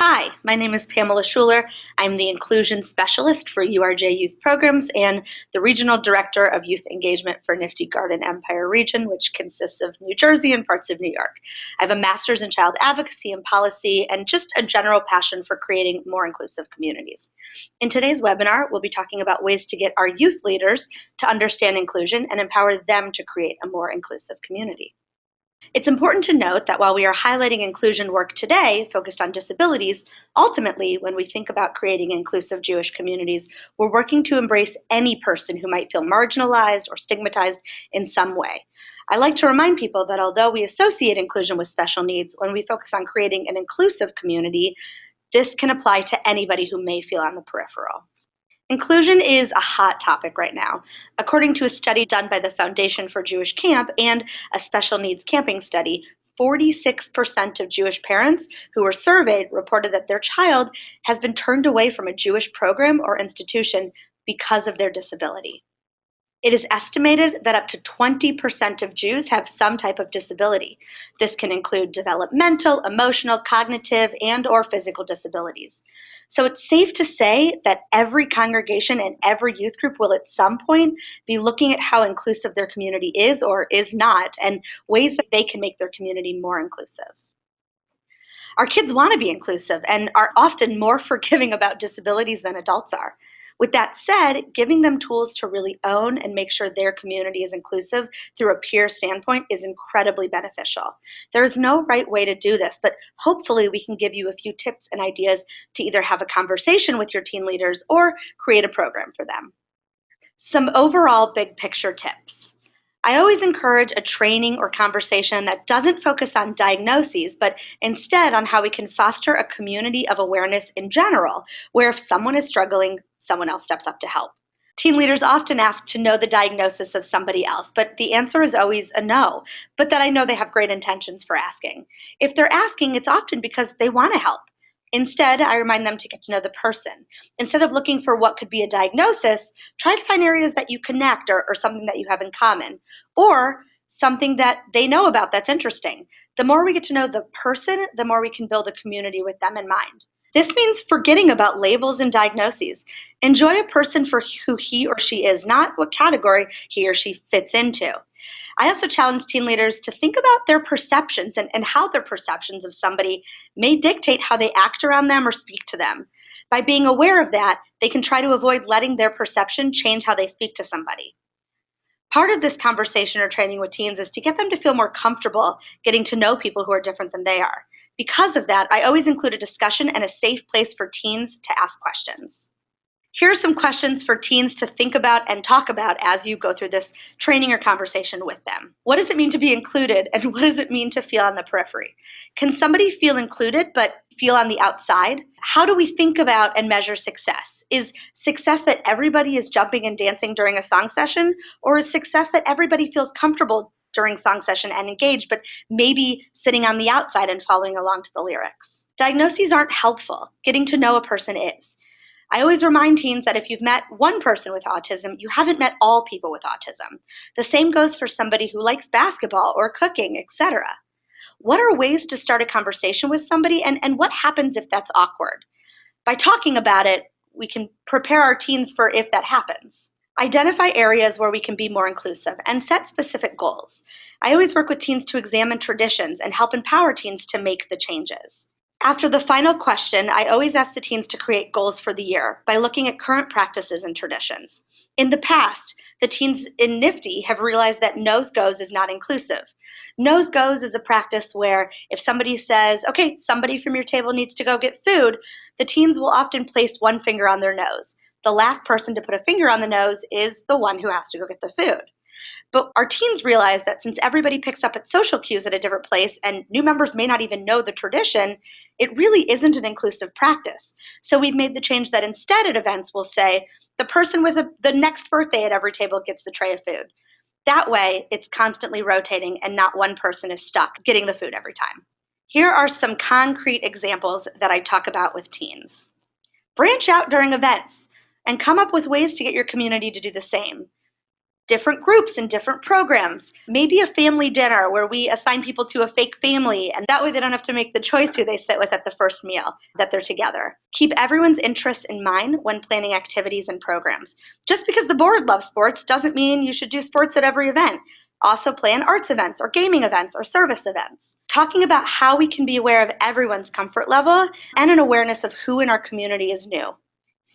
Hi, my name is Pamela Schuler. I'm the Inclusion Specialist for URJ Youth Programs and the Regional Director of Youth Engagement for Nifty Garden Empire Region, which consists of New Jersey and parts of New York. I have a master's in child advocacy and policy and just a general passion for creating more inclusive communities. In today's webinar, we'll be talking about ways to get our youth leaders to understand inclusion and empower them to create a more inclusive community. It's important to note that while we are highlighting inclusion work today focused on disabilities, ultimately, when we think about creating inclusive Jewish communities, we're working to embrace any person who might feel marginalized or stigmatized in some way. I like to remind people that although we associate inclusion with special needs, when we focus on creating an inclusive community, this can apply to anybody who may feel on the peripheral. Inclusion is a hot topic right now. According to a study done by the Foundation for Jewish Camp and a special needs camping study, 46% of Jewish parents who were surveyed reported that their child has been turned away from a Jewish program or institution because of their disability. It is estimated that up to 20% of Jews have some type of disability. This can include developmental, emotional, cognitive, and/or physical disabilities. So it's safe to say that every congregation and every youth group will at some point be looking at how inclusive their community is or is not, and ways that they can make their community more inclusive. Our kids want to be inclusive and are often more forgiving about disabilities than adults are. With that said, giving them tools to really own and make sure their community is inclusive through a peer standpoint is incredibly beneficial. There is no right way to do this, but hopefully we can give you a few tips and ideas to either have a conversation with your teen leaders or create a program for them. Some overall big picture tips. I always encourage a training or conversation that doesn't focus on diagnoses, but instead on how we can foster a community of awareness in general, where if someone is struggling, someone else steps up to help. Teen leaders often ask to know the diagnosis of somebody else, but the answer is always a no, but that I know they have great intentions for asking. If they're asking, it's often because they want to help. Instead, I remind them to get to know the person. Instead of looking for what could be a diagnosis, try to find areas that you connect or something that you have in common, or something that they know about that's interesting. The more we get to know the person, the more we can build a community with them in mind. This means forgetting about labels and diagnoses. Enjoy a person for who he or she is, not what category he or she fits into. I also challenge teen leaders to think about their perceptions and how their perceptions of somebody may dictate how they act around them or speak to them. By being aware of that, they can try to avoid letting their perception change how they speak to somebody. Part of this conversation or training with teens is to get them to feel more comfortable getting to know people who are different than they are. Because of that, I always include a discussion and a safe place for teens to ask questions. Here are some questions for teens to think about and talk about as you go through this training or conversation with them. What does it mean to be included, and what does it mean to feel on the periphery? Can somebody feel included but feel on the outside? How do we think about and measure success? Is success that everybody is jumping and dancing during a song session, or is success that everybody feels comfortable during song session and engaged, but maybe sitting on the outside and following along to the lyrics? Diagnoses aren't helpful. Getting to know a person is. I always remind teens that if you've met one person with autism, you haven't met all people with autism. The same goes for somebody who likes basketball or cooking, etc. What are ways to start a conversation with somebody, and what happens if that's awkward? By talking about it, we can prepare our teens for if that happens. Identify areas where we can be more inclusive and set specific goals. I always work with teens to examine traditions and help empower teens to make the changes. After the final question, I always ask the teens to create goals for the year by looking at current practices and traditions. In the past, the teens in Nifty have realized that nose goes is not inclusive. Nose goes is a practice where if somebody says, okay, somebody from your table needs to go get food, the teens will often place one finger on their nose. The last person to put a finger on the nose is the one who has to go get the food. But our teens realize that since everybody picks up at social cues at a different place and new members may not even know the tradition, it really isn't an inclusive practice. So we've made the change that instead at events we'll say, the person with the next birthday at every table gets the tray of food. That way, it's constantly rotating and not one person is stuck getting the food every time. Here are some concrete examples that I talk about with teens. Branch out during events and come up with ways to get your community to do the same. different groups and different programs. Maybe a family dinner where we assign people to a fake family, and that way they don't have to make the choice who they sit with at the first meal that they're together. Keep everyone's interests in mind when planning activities and programs. Just because the board loves sports doesn't mean you should do sports at every event. Also plan arts events or gaming events or service events. Talking about how we can be aware of everyone's comfort level and an awareness of who in our community is new.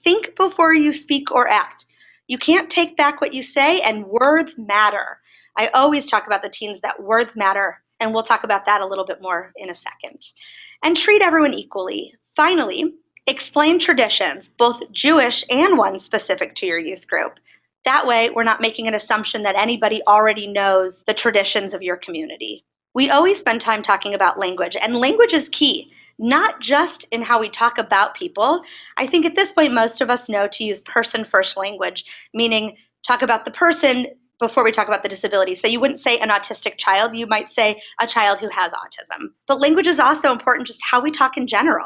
Think before you speak or act. You can't take back what you say, and words matter. I always talk about the teens that words matter, and we'll talk about that a little bit more in a second. And treat everyone equally. Finally, explain traditions, both Jewish and ones specific to your youth group. That way, we're not making an assumption that anybody already knows the traditions of your community. We always spend time talking about language, and language is key, not just in how we talk about people. I think at this point, most of us know to use person-first language, meaning talk about the person before we talk about the disability. So you wouldn't say an autistic child, you might say a child who has autism. But language is also important, just how we talk in general.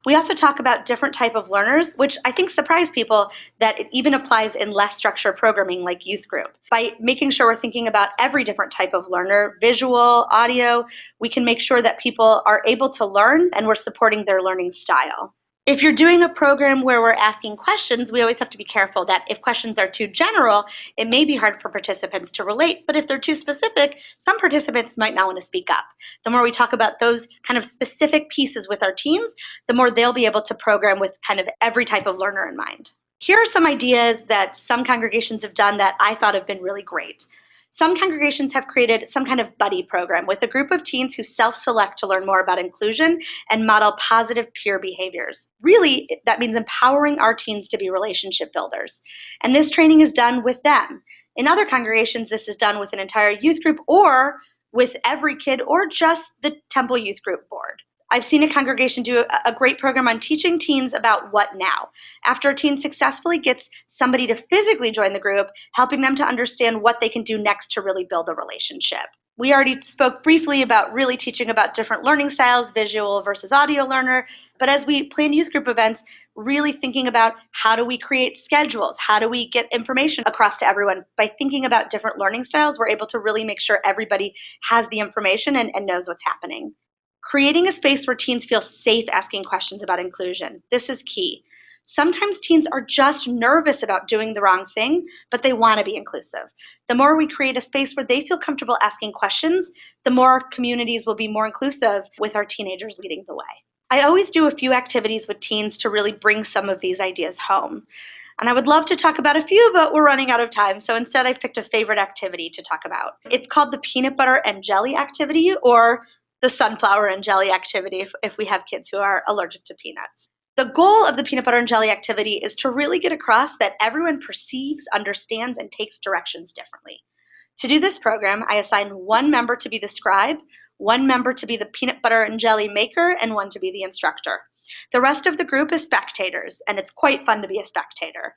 We also talk about different type of learners, which I think surprise people that it even applies in less structured programming like youth group. By making sure we're thinking about every different type of learner, visual, audio, we can make sure that people are able to learn and we're supporting their learning style. If you're doing a program where we're asking questions, we always have to be careful that if questions are too general, it may be hard for participants to relate, but if they're too specific, some participants might not want to speak up. The more we talk about those kind of specific pieces with our teens, the more they'll be able to program with kind of every type of learner in mind. Here are some ideas that some congregations have done that I thought have been really great. Some congregations have created some kind of buddy program with a group of teens who self-select to learn more about inclusion and model positive peer behaviors. Really, that means empowering our teens to be relationship builders. And this training is done with them. In other congregations, this is done with an entire youth group or with every kid or just the Temple Youth Group board. I've seen a congregation do a great program on teaching teens about what now. After a teen successfully gets somebody to physically join the group, helping them to understand what they can do next to really build a relationship. We already spoke briefly about really teaching about different learning styles, visual versus audio learner, but as we plan youth group events, really thinking about how do we create schedules, how do we get information across to everyone. By thinking about different learning styles, we're able to really make sure everybody has the information and knows what's happening. Creating a space where teens feel safe asking questions about inclusion. This is key. Sometimes teens are just nervous about doing the wrong thing, but they want to be inclusive. The more we create a space where they feel comfortable asking questions, the more communities will be more inclusive with our teenagers leading the way. I always do a few activities with teens to really bring some of these ideas home. And I would love to talk about a few, but we're running out of time. So instead, I've picked a favorite activity to talk about. It's called the peanut butter and jelly activity, or the sunflower and jelly activity if we have kids who are allergic to peanuts. The goal of the peanut butter and jelly activity is to really get across that everyone perceives, understands, and takes directions differently. To do this program, I assign one member to be the scribe, one member to be the peanut butter and jelly maker, and one to be the instructor. The rest of the group is spectators, and it's quite fun to be a spectator.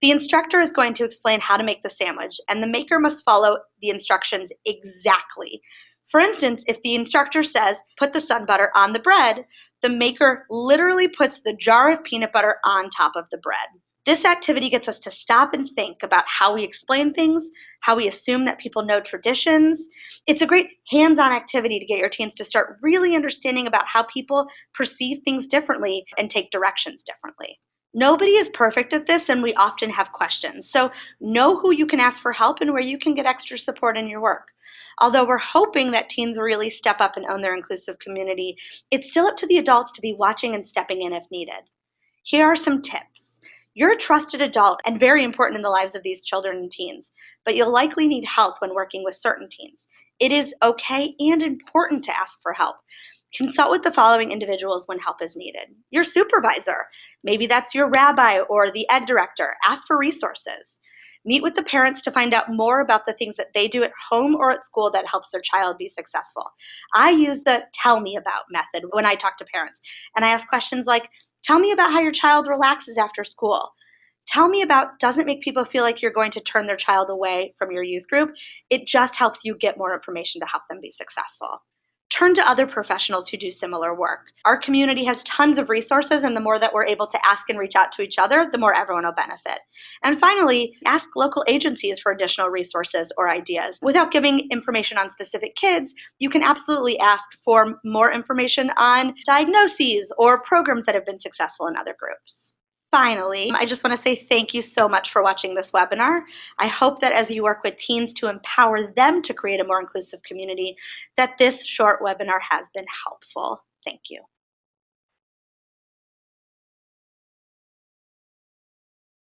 The instructor is going to explain how to make the sandwich, and the maker must follow the instructions exactly. For instance, if the instructor says, put the sun butter on the bread, the maker literally puts the jar of peanut butter on top of the bread. This activity gets us to stop and think about how we explain things, how we assume that people know traditions. It's a great hands-on activity to get your teens to start really understanding about how people perceive things differently and take directions differently. Nobody is perfect at this, and we often have questions. So know who you can ask for help and where you can get extra support in your work. Although we're hoping that teens really step up and own their inclusive community, it's still up to the adults to be watching and stepping in if needed. Here are some tips. You're a trusted adult and very important in the lives of these children and teens, but you'll likely need help when working with certain teens. It is okay and important to ask for help. Consult with the following individuals when help is needed. Your supervisor, maybe that's your rabbi or the ed director. Ask for resources. Meet with the parents to find out more about the things that they do at home or at school that helps their child be successful. I use the tell me about method when I talk to parents, and I ask questions like, tell me about how your child relaxes after school. Tell me about doesn't make people feel like you're going to turn their child away from your youth group. It just helps you get more information to help them be successful. turn to other professionals who do similar work. Our community has tons of resources, and the more that we're able to ask and reach out to each other, the more everyone will benefit. And finally, ask local agencies for additional resources or ideas. Without giving information on specific kids, you can absolutely ask for more information on diagnoses or programs that have been successful in other groups. Finally, I just want to say thank you so much for watching this webinar. I hope that as you work with teens to empower them to create a more inclusive community, that this short webinar has been helpful. Thank you.